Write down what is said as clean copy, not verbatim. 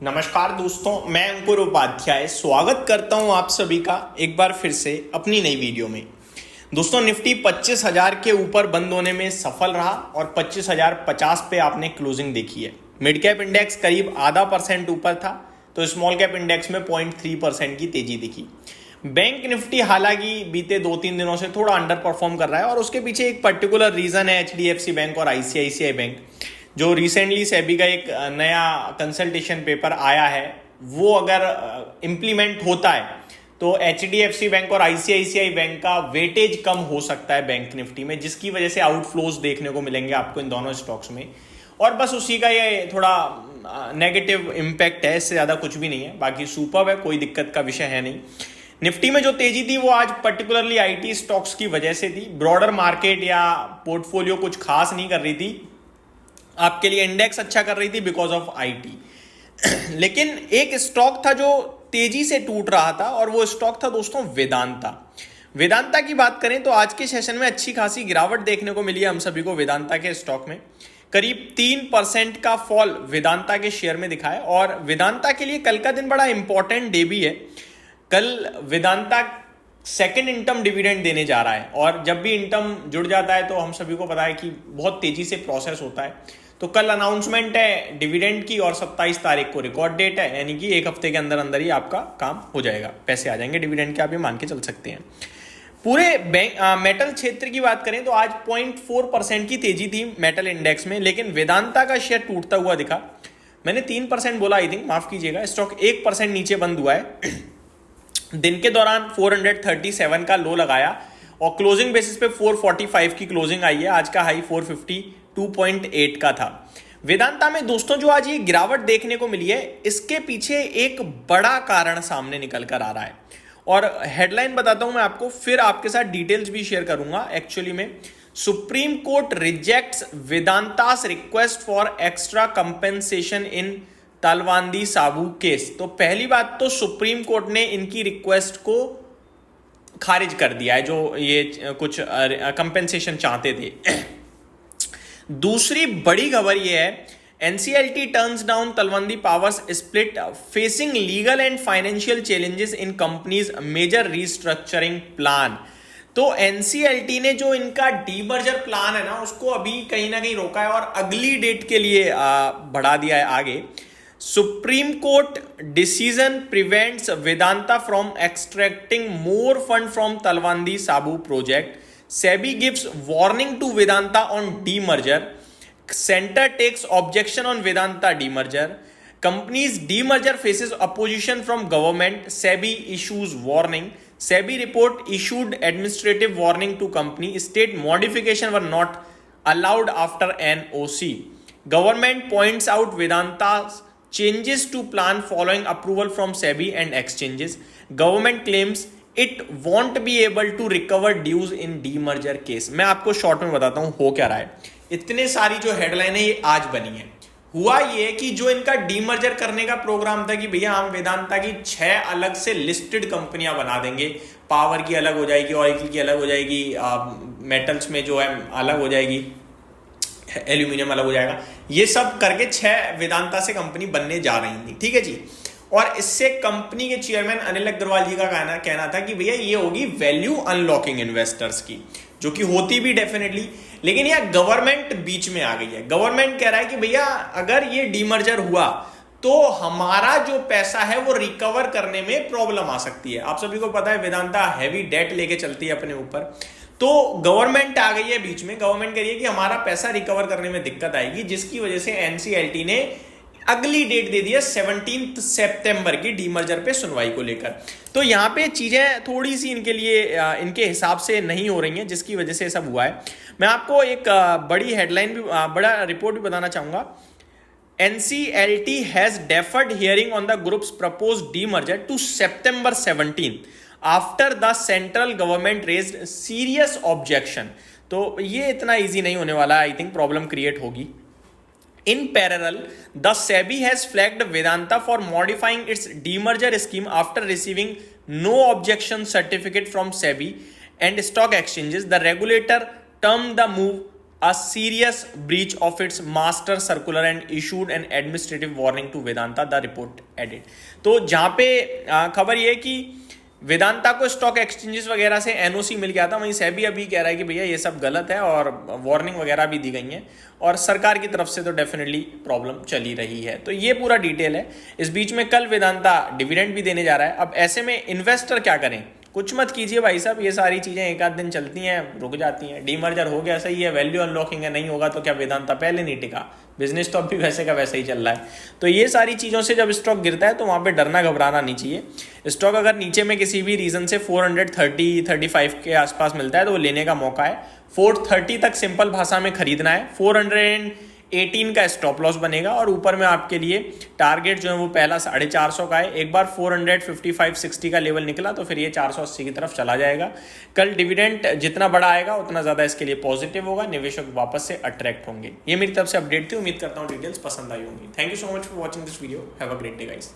नमस्कार दोस्तों, मैं अंकुर उपाध्याय स्वागत करता हूं आप सभी का एक बार फिर से अपनी नई वीडियो में। दोस्तों, निफ्टी 25,000 के ऊपर बंद होने में सफल रहा और 25,050 पे आपने क्लोजिंग देखी है। मिड कैप इंडेक्स करीब ½ % ऊपर था तो स्मॉल कैप इंडेक्स में 0.3% की तेजी दिखी। बैंक निफ्टी हालांकि बीते 2-3 दिनों से थोड़ा अंडर परफॉर्म कर रहा है और उसके पीछे एक पर्टिकुलर रीजन है HDFC बैंक और ICICI बैंक। जो रिसेंटली सेबी का एक नया कंसल्टेशन पेपर आया है वो अगर इम्प्लीमेंट होता है तो HDFC बैंक और ICICI बैंक का वेटेज कम हो सकता है बैंक निफ्टी में, जिसकी वजह से आउटफ्लोज देखने को मिलेंगे आपको इन दोनों स्टॉक्स में। और बस उसी का ये थोड़ा नेगेटिव इम्पैक्ट है, इससे ज़्यादा कुछ भी नहीं है। बाकी सुपर्ब है, कोई दिक्कत का विषय है नहीं। निफ्टी में जो तेजी थी वो आज पर्टिकुलरली IT स्टॉक्स की वजह से थी। ब्रॉडर मार्केट या पोर्टफोलियो कुछ खास नहीं कर रही थी, आपके लिए इंडेक्स अच्छा कर रही थी बिकॉज ऑफ IT। लेकिन एक स्टॉक था जो तेजी से टूट रहा था और वो स्टॉक था दोस्तों वेदांता। वेदांता की बात करें तो आज के सेशन में अच्छी खासी गिरावट देखने को मिली है हम सभी को वेदांता के स्टॉक में। करीब 3% का फॉल वेदांता के शेयर में दिखा है और वेदांता के लिए कल का दिन बड़ा इंपॉर्टेंट डे भी है। कल वेदांता सेकेंड इनकम डिविडेंड देने जा रहा है और जब भी इनकम जुड़ जाता है तो हम सभी को पता है कि बहुत तेजी से प्रोसेस होता है। तो कल अनाउंसमेंट है डिविडेंड की और 27 तारीख को रिकॉर्ड डेट है, यानी कि एक हफ्ते के अंदर अंदर ही आपका काम हो जाएगा, पैसे आ जाएंगे डिविडेंड के, आप ये मान के चल सकते हैं। पूरे बैंक मेटल क्षेत्र की बात करें तो आज 0.4% की तेजी थी मेटल इंडेक्स में, लेकिन वेदांता का शेयर टूटता हुआ दिखा। मैंने 3% बोला, आई थिंक, माफ कीजिएगा। स्टॉक 1% नीचे बंद हुआ है। दिन के दौरान 437 का लो लगाया और क्लोजिंग बेसिस पे 445 की क्लोजिंग आई है। आज का हाई 452.8 का था। वेदांता में दोस्तों जो आज ये गिरावट देखने को मिली है, इसके पीछे एक बड़ा कारण सामने निकल कर आ रहा है और हेडलाइन बताता हूं मैं आपको, फिर आपके साथ डिटेल्स भी शेयर करूंगा। एक्चुअली में supreme court rejects Vedanta's request for extra compensation in Talwandi Sabo case. तो पहली बात तो सुप्रीम कोर्ट ने इनकी रिक्वेस्ट को खारिज कर दिया है, जो ये कुछ कंपेंसेशन चाहते थे। दूसरी बड़ी खबर ये है, NCLT turns down Talwandi power's split facing legal and financial challenges in company's major restructuring plan. तो NCLT ने जो इनका डीमर्जर प्लान है ना, उसको अभी कहीं ना कहीं रोका है और अगली डेट के लिए बढ़ा दिया है आगे। Supreme court decision prevents Vedanta from extracting more fund from Talwandi Sabo project. SEBI gives warning to Vedanta on demerger. Center takes objection on Vedanta demerger. Company's demerger faces opposition from government. SEBI issues warning. SEBI report issued administrative warning to company. State modification were not allowed after NOC. Government points out Vedanta's changes to plan following approval from SEBI and exchanges. Government claims it won't be able to recover dues in demerger case. मैं आपको short में बताता हूं हो क्या रहा है। इतने सारी जो हेडलाइन है ये आज बनी है। हुआ ये कि जो इनका डीमर्जर करने का प्रोग्राम था कि भैया हम वेदांता की 6 अलग से लिस्टेड कंपनियां बना देंगे, पावर की अलग हो जाएगी, ऑयल की अलग हो जाएगी, मेटल्स में जो है अलग हो जाएगी, एल्यूमिनियम अलग हो जाएगा, ये सब करके 6 वेदांता से कंपनी बनने जा रही थी। ठीक है जी। और इससे कंपनी के चेयरमैन अनिल अग्रवाल जी का कहना था कि भैया ये होगी वैल्यू अनलॉकिंग इन्वेस्टर्स की, जो कि होती भी डेफिनेटली। लेकिन यह गवर्नमेंट बीच में आ गई है। गवर्नमेंट कह रहा है कि भैया अगर ये डीमर्जर हुआ तो हमारा जो पैसा है वो रिकवर करने में प्रॉब्लम आ सकती है। आप सभी को पता है वेदांता हैवी डेट लेके चलती है अपने ऊपर, तो गवर्नमेंट आ गई है बीच में। गवर्नमेंट कह रही है कि हमारा पैसा रिकवर करने में दिक्कत आएगी, जिसकी वजह से NCLT ने अगली डेट दे दी है 17 सितंबर की डीमर्जर पे सुनवाई को लेकर। तो यहाँ पे चीजें थोड़ी सी इनके लिए इनके हिसाब से नहीं हो रही हैं, जिसकी वजह से सब हुआ है। मैं आपको एक बड़ी हेडलाइन भी, बड़ा रिपोर्ट भी बताना चाहूंगा। NCLT has deferred hearing on the groups propose demerger to September 17 after the central government raised serious objection. तो ये इतना इजी नहीं होने वाला, आई थिंक प्रॉब्लम क्रिएट होगी। In parallel, the SEBI has flagged Vedanta for modifying its demerger scheme after receiving no objection certificate from SEBI and stock exchanges. The regulator termed the move a serious breach of its master circular and issued an administrative warning to Vedanta, the report added. तो जहाँ पे खबर ये है कि वेदांता को stock exchanges वगैरह से एनओसी मिल गया था, वहीं सेबी अभी कह रहा है कि भैया ये सब गलत है और वार्निंग वगैरह भी दी गई है और सरकार की तरफ से तो डेफिनेटली प्रॉब्लम चली रही है। तो ये पूरा डिटेल है। इस बीच में कल वेदांता डिविडेंड भी देने जा रहा है। अब ऐसे में इन्वेस्टर क्या करें? कुछ मत कीजिए भाई साहब, ये सारी चीजें एक आध दिन चलती हैं, रुक जाती हैं। डीमर्जर हो गया सही है, वैल्यू अनलॉकिंग है, नहीं होगा तो क्या वेदांता पहले नहीं टिका? बिजनेस तो अब भी वैसे का वैसे ही चल रहा है। तो ये सारी चीज़ों से जब स्टॉक गिरता है तो वहाँ पे डरना घबराना नहीं चाहिए। स्टॉक अगर नीचे में किसी भी रीज़न से 435 के आसपास मिलता है तो वो लेने का मौका है। 430 तक सिंपल भाषा में खरीदना है। 418 का स्टॉप लॉस बनेगा और ऊपर में आपके लिए टारगेट जो है वो पहला 450 का है। एक बार 455-60 का लेवल निकला तो फिर ये 480 की तरफ चला जाएगा। कल डिविडेंड जितना बड़ा आएगा उतना ज़्यादा इसके लिए पॉजिटिव होगा, निवेशक वापस से अट्रैक्ट होंगे। ये मेरी तरफ से अपडेट थी। उम्मीद करता हूँ डिटेल्स पसंद आई होंगी। Thank you so much for watching this video. Have a great day guys.